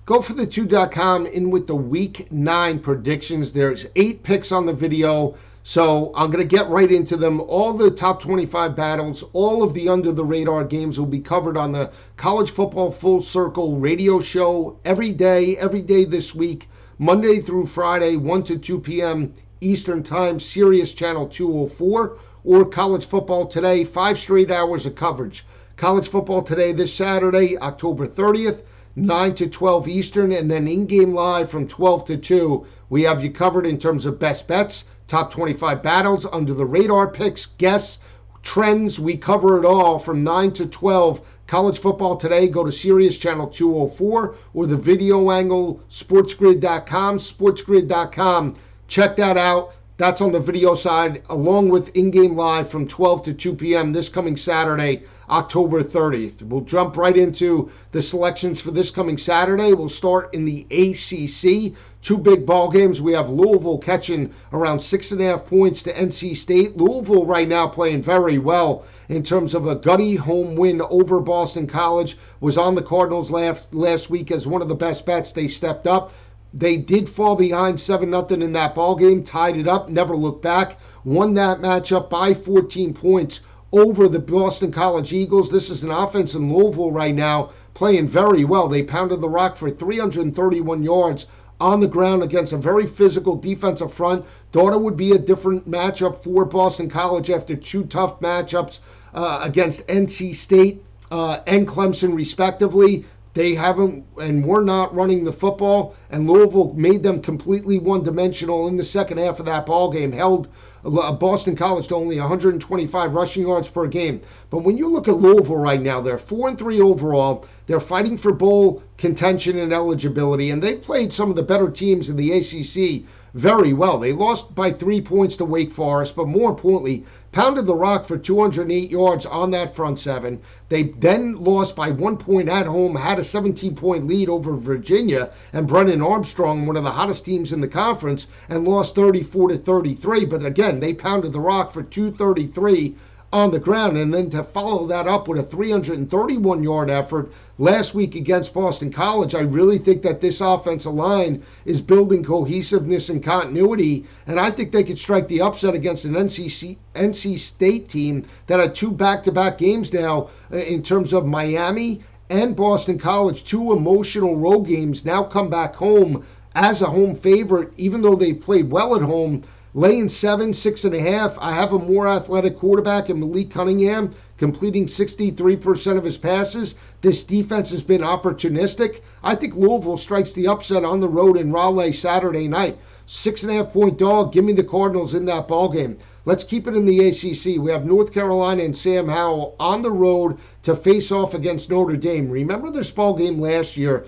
GoForThe2.com in with the Week 9 predictions. There's 8 picks on the video, so I'm going to get right into them. All the top 25 battles, all of the under-the-radar games will be covered on the College Football Full Circle radio show every day this week, Monday through Friday, 1 to 2 p.m. Eastern Time, Sirius Channel 204, or College Football Today, 5 straight hours of coverage. College Football Today this Saturday, October 30th, 9 to 12 Eastern, and then in-game live from 12 to 2. We have you covered in terms of best bets, top 25 battles, under the radar picks, guests, trends. We cover it all from 9 to 12. College Football Today, go to Sirius Channel 204 or the video angle, sportsgrid.com. Check that out. That's on the video side, along with in-game live from 12 to 2 p.m. this coming Saturday, October 30th. We'll jump right into the selections for this coming Saturday. We'll start in the ACC. 2 big ball games. We have Louisville catching around 6.5 points to NC State. Louisville right now playing very well in terms of a gutty home win over Boston College. Was on the Cardinals last week as one of the best bets. They stepped up. They did fall behind 7-0 in that ball game, tied it up, never looked back, won that matchup by 14 points over the Boston College Eagles. This is an offense in Louisville right now playing very well. They pounded the rock for 331 yards on the ground against a very physical defensive front. Thought it would be a different matchup for Boston College after 2 tough matchups against NC State and Clemson respectively. They haven't and were not running the football, and Louisville made them completely one-dimensional in the second half of that ball game, held Boston College to only 125 rushing yards per game. But when you look at Louisville right now, they're 4-3 overall. They're fighting for bowl contention and eligibility, and they've played some of the better teams in the ACC very well. They lost by 3 points to Wake Forest, but more importantly, pounded the rock for 208 yards on that front seven. They then lost by 1 point at home, had a 17-point lead over Virginia and Brennan Armstrong, one of the hottest teams in the conference, and lost 34-33. But again, they pounded the rock for 233 on the ground, and then to follow that up with a 331-yard effort last week against Boston College. I really think that this offensive line is building cohesiveness and continuity, and I think they could strike the upset against an NC State team that had 2 back-to-back games now in terms of Miami and Boston College, 2 emotional road games, now come back home as a home favorite, even though they played well at home. Laying 6.5. I have a more athletic quarterback in Malik Cunningham, completing 63% of his passes. This defense has been opportunistic. I think Louisville strikes the upset on the road in Raleigh Saturday night. 6.5-point dog. Give me the Cardinals in that ball game. Let's keep it in the ACC. We have North Carolina and Sam Howell on the road to face off against Notre Dame. Remember this ball game last year?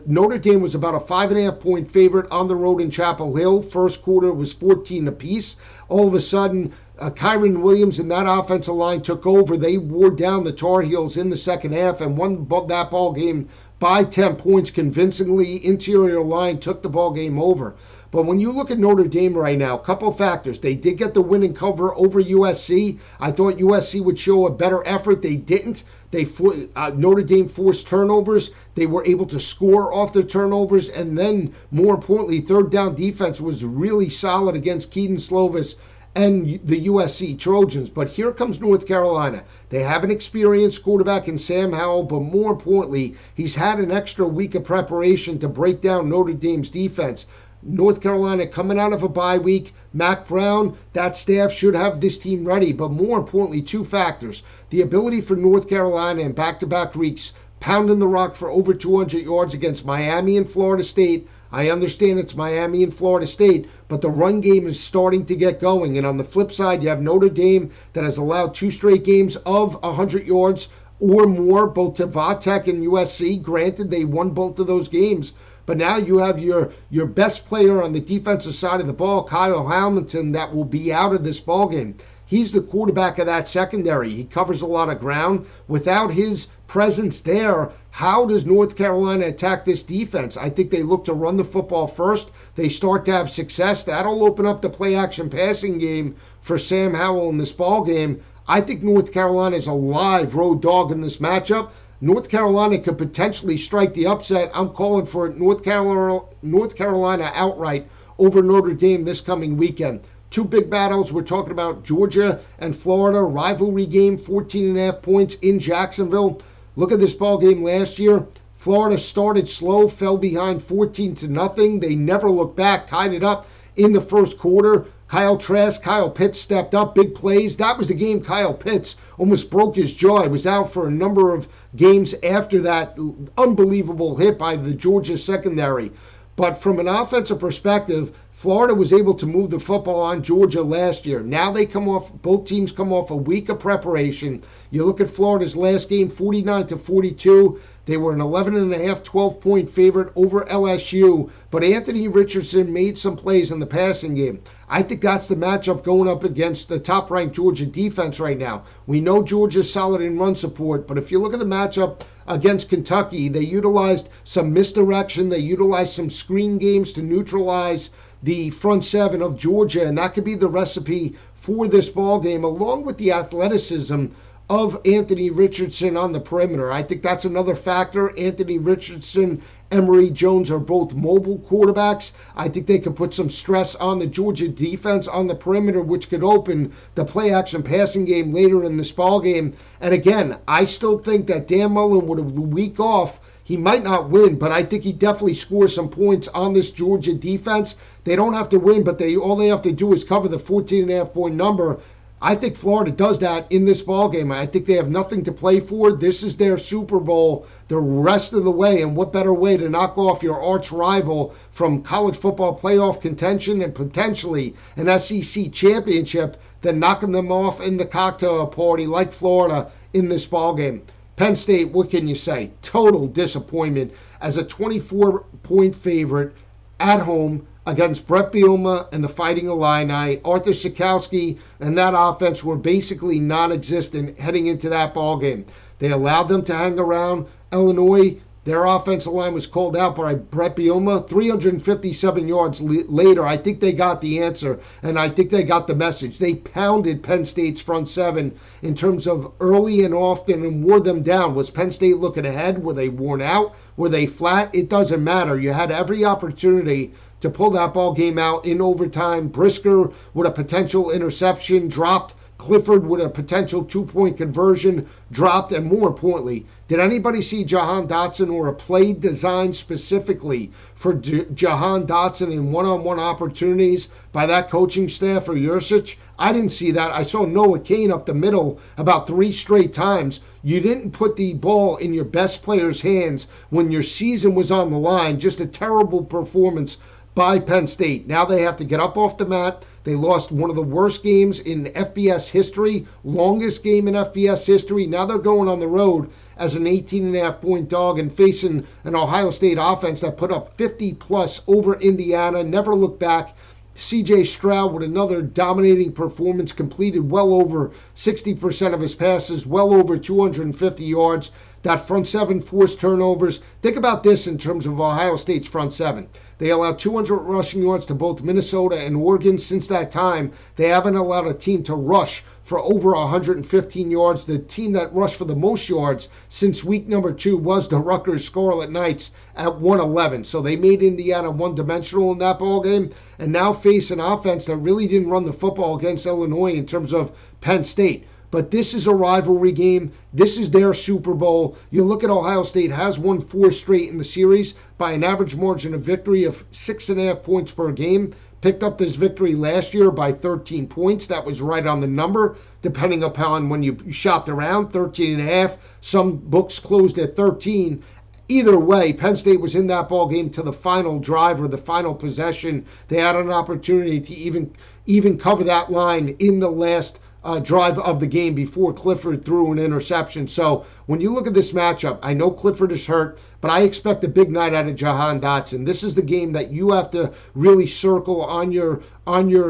Notre Dame was about a 5.5-point favorite on the road in Chapel Hill. First quarter was 14 apiece. All of a sudden, Kyron Williams and that offensive line took over. They wore down the Tar Heels in the second half and won that ball game by 10 points convincingly. Interior line took the ball game over. But when you look at Notre Dame right now, a couple of factors. They did get the win and cover over USC. I thought USC would show a better effort. They didn't. Notre Dame forced turnovers. They were able to score off their turnovers. And then, more importantly, third down defense was really solid against Keaton Slovis and the USC Trojans. But here comes North Carolina. They have an experienced quarterback in Sam Howell, but more importantly, he's had an extra week of preparation to break down Notre Dame's defense. North Carolina coming out of a bye week. Mac Brown, that staff should have this team ready. But more importantly, 2 factors. The ability for North Carolina in back-to-back weeks, pounding the rock for over 200 yards against Miami and Florida State. I understand it's Miami and Florida State, but the run game is starting to get going. And on the flip side, you have Notre Dame that has allowed 2 straight games of 100 yards or more, both to Vatech and USC. Granted, they won both of those games. But now you have your best player on the defensive side of the ball, Kyle Hamilton, that will be out of this ballgame. He's the quarterback of that secondary. He covers a lot of ground. Without his presence there, how does North Carolina attack this defense? I think they look to run the football first. They start to have success. That'll open up the play-action passing game for Sam Howell in this ballgame. I think North Carolina is a live road dog in this matchup. North Carolina could potentially strike the upset. I'm calling for North Carolina outright over Notre Dame this coming weekend. Two big battles. We're talking about Georgia and Florida. Rivalry game, 14.5 points in Jacksonville. Look at this ball game last year. Florida started slow, fell behind 14-0. They never looked back, tied it up in the first quarter. Kyle Pitts stepped up, big plays. That was the game Kyle Pitts almost broke his jaw. He was out for a number of games after that unbelievable hit by the Georgia secondary. But from an offensive perspective, Florida was able to move the football on Georgia last year. Now both teams come off a week of preparation. You look at Florida's last game, 49-42. They were an 11.5, 12-point favorite over LSU, but Anthony Richardson made some plays in the passing game. I think that's the matchup going up against the top-ranked Georgia defense right now. We know Georgia's solid in run support, but if you look at the matchup against Kentucky, they utilized some misdirection. They utilized some screen games to neutralize the front seven of Georgia, and that could be the recipe for this ball game, along with the athleticism of Anthony Richardson on the perimeter. I think that's another factor. Anthony Richardson, Emory Jones are both mobile quarterbacks. I think they could put some stress on the Georgia defense on the perimeter, which could open the play-action passing game later in this ball game. And again, I still think that Dan Mullen would have the week off. He might not win, but I think he definitely scores some points on this Georgia defense. They don't have to win, but all they have to do is cover the 14.5-point number. I think Florida does that in this ballgame. I think they have nothing to play for. This is their Super Bowl the rest of the way, and what better way to knock off your arch rival from college football playoff contention and potentially an SEC championship than knocking them off in the cocktail party like Florida in this ballgame. Penn State, what can you say? Total disappointment as a 24-point favorite at home against Brett Bielema and the Fighting Illini. Arthur Sikowski and that offense were basically non-existent heading into that ball game. They allowed them to hang around. Illinois, their offensive line was called out by Brett Bielema. 357 yards later, I think they got the answer, and I think they got the message. They pounded Penn State's front seven in terms of early and often and wore them down. Was Penn State looking ahead? Were they worn out? Were they flat? It doesn't matter. You had every opportunity to pull that ball game out in overtime. Brisker with a potential interception dropped. Clifford with a potential 2-point conversion dropped. And more importantly, did anybody see Jahan Dotson or a play designed specifically for Jahan Dotson in one-on-one opportunities by that coaching staff for Yurcich? I didn't see that. I saw Noah Cain up the middle about 3 straight times. You didn't put the ball in your best player's hands when your season was on the line. Just a terrible performance by Penn State. Now they have to get up off the mat. They lost one of the worst games in FBS history, longest game in FBS history. Now they're going on the road as an 18.5-point dog and facing an Ohio State offense that put up 50+ over Indiana, never looked back. C.J. Stroud with another dominating performance, completed well over 60% of his passes, well over 250 yards. That front seven forced turnovers. Think about this in terms of Ohio State's front seven. They allowed 200 rushing yards to both Minnesota and Oregon. Since that time, they haven't allowed a team to rush for over 115 yards. The team that rushed for the most yards since week number 2 was the Rutgers Scarlet Knights at 111. So they made Indiana one-dimensional in that ballgame and now face an offense that really didn't run the football against Illinois in terms of Penn State. But this is a rivalry game. This is their Super Bowl. You look at Ohio State has won 4 straight in the series by an average margin of victory of 6.5 points per game. Picked up this victory last year by 13 points. That was right on the number, depending upon when you shopped around, 13.5. Some books closed at 13. Either way, Penn State was in that ball game to the final drive or the final possession. They had an opportunity to even cover that line in the last drive of the game before Clifford threw an interception. So when you look at this matchup, I know Clifford is hurt, but I expect a big night out of Jahan Dotson. This is the game that you have to really circle on your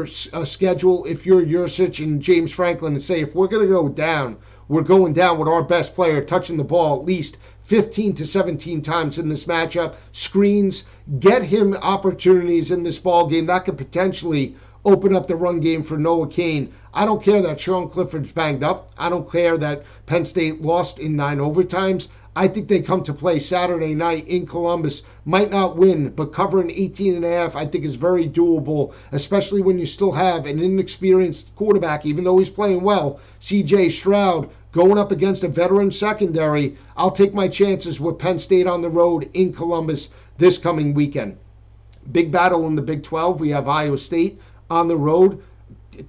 schedule if you're Yurcich and James Franklin and say, if we're going to go down, we're going down with our best player touching the ball at least 15 to 17 times in this matchup. Screens, get him opportunities in this ball game that could potentially open up the run game for Noah Cain. I don't care that Sean Clifford's banged up. I don't care that Penn State lost in 9 overtimes. I think they come to play Saturday night in Columbus. Might not win, but covering 18.5 I think is very doable, especially when you still have an inexperienced quarterback, even though he's playing well, C.J. Stroud, going up against a veteran secondary. I'll take my chances with Penn State on the road in Columbus this coming weekend. Big battle in the Big 12. We have Iowa State on the road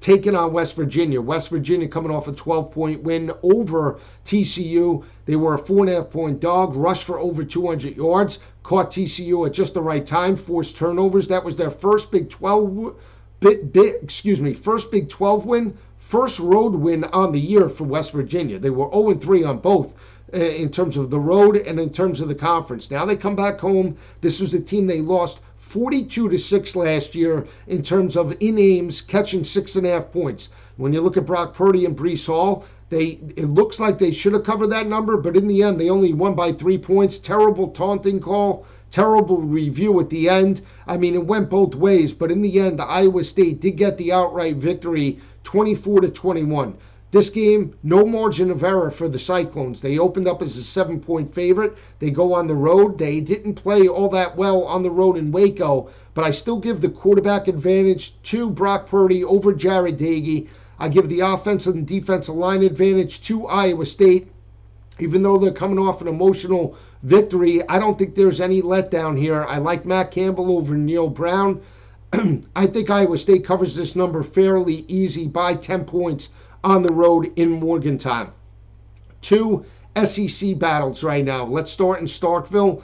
taking on West Virginia. West Virginia coming off a 12-point win over TCU. They were a 4.5-point dog, rushed for over 200 yards, caught TCU at just the right time, forced turnovers. That was their first Big 12 first Big 12 win, first road win on the year for West Virginia. They were 0-3 on both in terms of the road and in terms of the conference. Now they come back home. This was a team they lost 42-6 last year in terms of in-aims, catching 6.5 points. When you look at Brock Purdy and Breece Hall, it looks like they should have covered that number, but in the end, they only won by 3 points. Terrible taunting call, terrible review at the end. I mean, it went both ways, but in the end, Iowa State did get the outright victory, 24-21. This game, no margin of error for the Cyclones. They opened up as a 7-point favorite. They go on the road. They didn't play all that well on the road in Waco, but I still give the quarterback advantage to Brock Purdy over Jared Dagey. I give the offensive and defensive line advantage to Iowa State. Even though they're coming off an emotional victory, I don't think there's any letdown here. I like Matt Campbell over Neil Brown. I think Iowa State covers this number fairly easy by 10 points on the road in Morgantown. 2 SEC battles right now. Let's start in Starkville.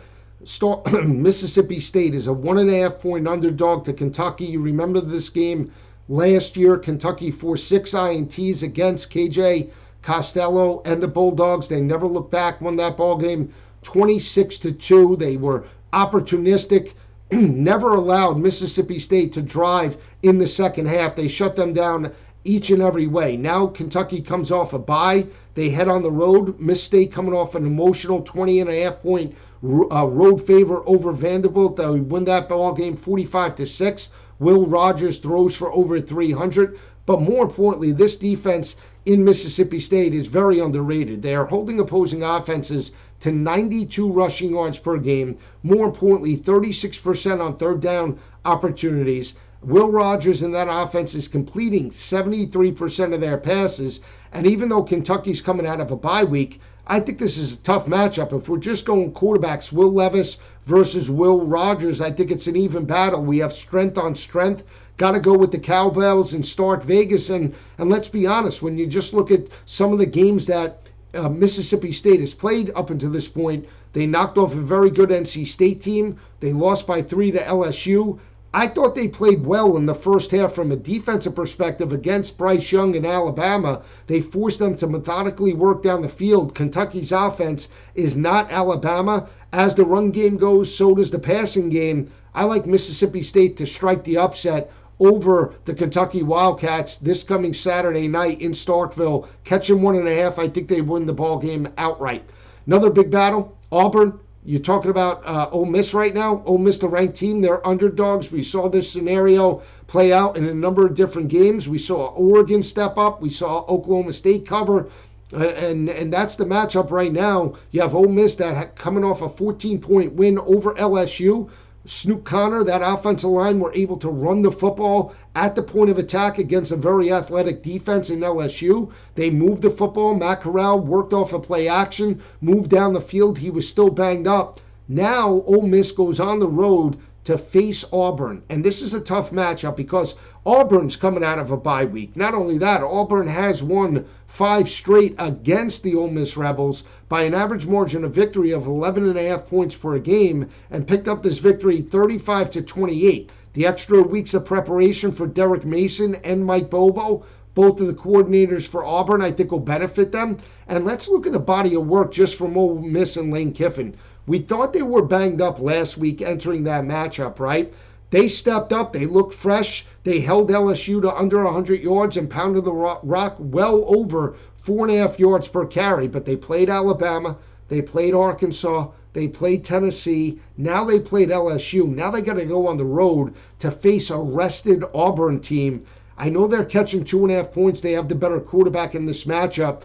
Mississippi State is a 1.5-point underdog to Kentucky. You remember this game last year. Kentucky forced 6 INTs against KJ Costello and the Bulldogs. They never looked back, won that ball game 26-2. They were opportunistic, never allowed Mississippi State to drive in the second half. They shut them down each and every way. Now Kentucky comes off a bye. They head on the road. Miss State coming off an emotional 20.5-point road favor over Vanderbilt. They win that ball game 45-6. Will Rogers throws for over 300. But more importantly, this defense in Mississippi State is very underrated. They are holding opposing offenses to 92 rushing yards per game. More importantly, 36% on third down opportunities. Will Rogers and that offense is completing 73% of their passes. And even though Kentucky's coming out of a bye week, I think this is a tough matchup. If we're just going quarterbacks, Will Levis versus Will Rogers, I think it's an even battle. We have strength on strength. Got to go with the Cowbells and start Vegas. And let's be honest, when you just look at some of the games that Mississippi State has played up until this point, they knocked off a very good NC State team. They lost by 3 to LSU. I thought they played well in the first half from a defensive perspective against Bryce Young and Alabama. They forced them to methodically work down the field. Kentucky's offense is not Alabama. As the run game goes, so does the passing game. I like Mississippi State to strike the upset over the Kentucky Wildcats this coming Saturday night in Starkville. Catch them 1.5. I think they win the ball game outright. Another big battle, Auburn. You're talking about Ole Miss right now. Ole Miss, the ranked team, they're underdogs. We saw this scenario play out in a number of different games. We saw Oregon step up. We saw Oklahoma State cover. And that's the matchup right now. You have Ole Miss that coming off a 14-point win over LSU. Snoop Connor, that offensive line, were able to run the football at the point of attack against a very athletic defense in LSU. They moved the football. Matt Corral worked off a play action, moved down the field. He was still banged up. Now Ole Miss goes on the road to face Auburn. And this is a tough matchup because Auburn's coming out of a bye week. Not only that, Auburn has won 5 straight against the Ole Miss Rebels by an average margin of victory of 11.5 points per game and picked up this victory 35-28. The extra weeks of preparation for Derek Mason and Mike Bobo, both of the coordinators for Auburn, I think will benefit them. And let's look at the body of work just from Ole Miss and Lane Kiffin. We thought they were banged up last week entering that matchup, right? They stepped up. They looked fresh. They held LSU to under 100 yards and pounded the rock well over 4.5 yards per carry. But they played Alabama. They played Arkansas. They played Tennessee. Now they played LSU. Now they got to go on the road to face a rested Auburn team. I know they're catching 2.5 points. They have the better quarterback in this matchup.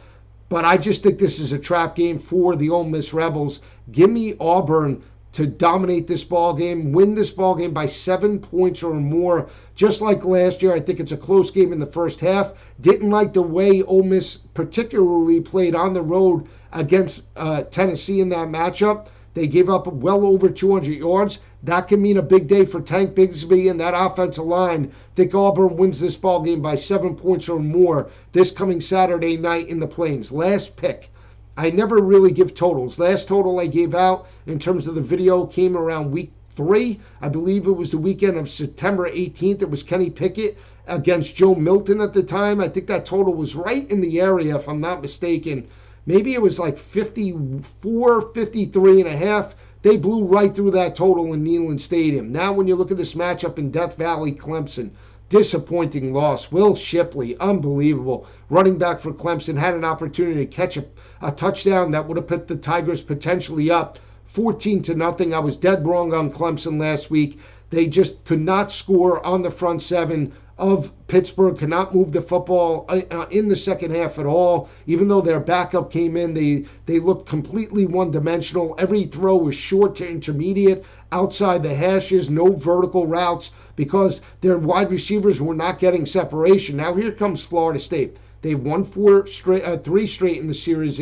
But I just think this is a trap game for the Ole Miss Rebels. Give me Auburn to dominate this ball game, win this ball game by 7 points or more. Just like last year, I think it's a close game in the first half. Didn't like the way Ole Miss particularly played on the road against Tennessee in that matchup. They gave up well over 200 yards. That can mean a big day for Tank Bigsby and that offensive line. I think Auburn wins this ball game by 7 points or more this coming Saturday night in the Plains. Last pick. I never really give totals. Last total I gave out in terms of the video came around week 3. I believe it was the weekend of September 18th. It was Kenny Pickett against Joe Milton at the time. I think that total was right in the area, if I'm not mistaken. Maybe it was like 54, 53 and a half. They blew right through that total in Neyland Stadium. Now when you look at this matchup in Death Valley, Clemson, disappointing loss. Will Shipley, unbelievable. Running back for Clemson, had an opportunity to catch a touchdown that would have put the Tigers potentially up 14-0. I was dead wrong on Clemson last week. They just could not score on the front seven of Pittsburgh, cannot move the football in the second half at all. Even though their backup came in, they looked completely one-dimensional. Every throw was short to intermediate, outside the hashes, no vertical routes because their wide receivers were not getting separation. Now here comes Florida State. They've won 3 straight in the series,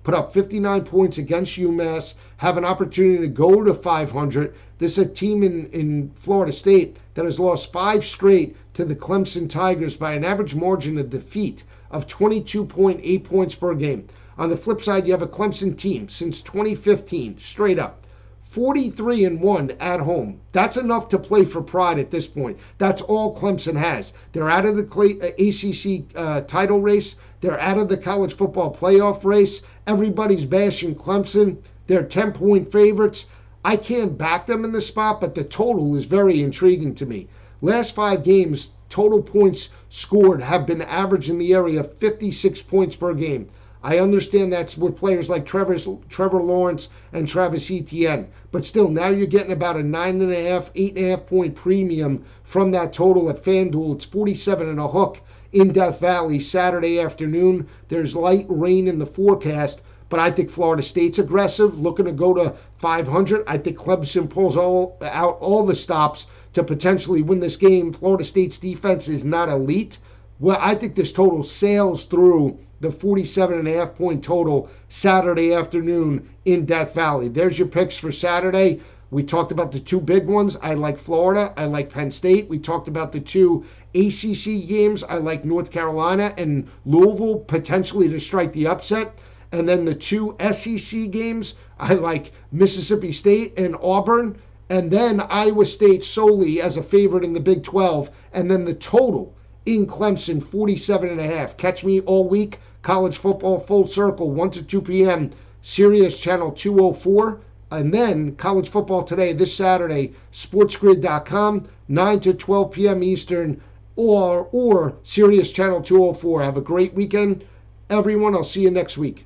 put up 59 points against UMass, have an opportunity to go to 500. This is a team in Florida State that has lost 5 straight to the Clemson Tigers by an average margin of defeat of 22.8 points per game. On the flip side, you have a Clemson team since 2015, straight up, 43-1 at home. That's enough to play for pride at this point. That's all Clemson has. They're out of the ACC title race. They're out of the college football playoff race. Everybody's bashing Clemson. They're 10-point favorites. I can't back them in this spot, but the total is very intriguing to me. Last 5 games, total points scored have been average in the area of 56 points per game. I understand that's with players like Trevor Lawrence and Travis Etienne. But still, now you're getting about a 9.5, 8.5 point premium from that total at FanDuel. It's 47 and a hook in Death Valley Saturday afternoon. There's light rain in the forecast, but I think Florida State's aggressive, looking to go to 500. I think Clemson pulls out all the stops to potentially win this game. Florida State's defense is not elite. Well, I think this total sails through the 47.5 point total Saturday afternoon in Death Valley. There's your picks for Saturday. We talked about the 2 big ones. I like Florida. I like Penn State. We talked about the 2 ACC games. I like North Carolina and Louisville potentially to strike the upset. And then the 2 SEC games, I like Mississippi State and Auburn. And then Iowa State solely as a favorite in the Big 12. And then the total in Clemson, 47.5. Catch me all week. College football full circle, 1 to 2 p.m. Sirius channel 204. And then college football today, this Saturday, sportsgrid.com, 9 to 12 p.m. Eastern, or Sirius channel 204. Have a great weekend, everyone. I'll see you next week.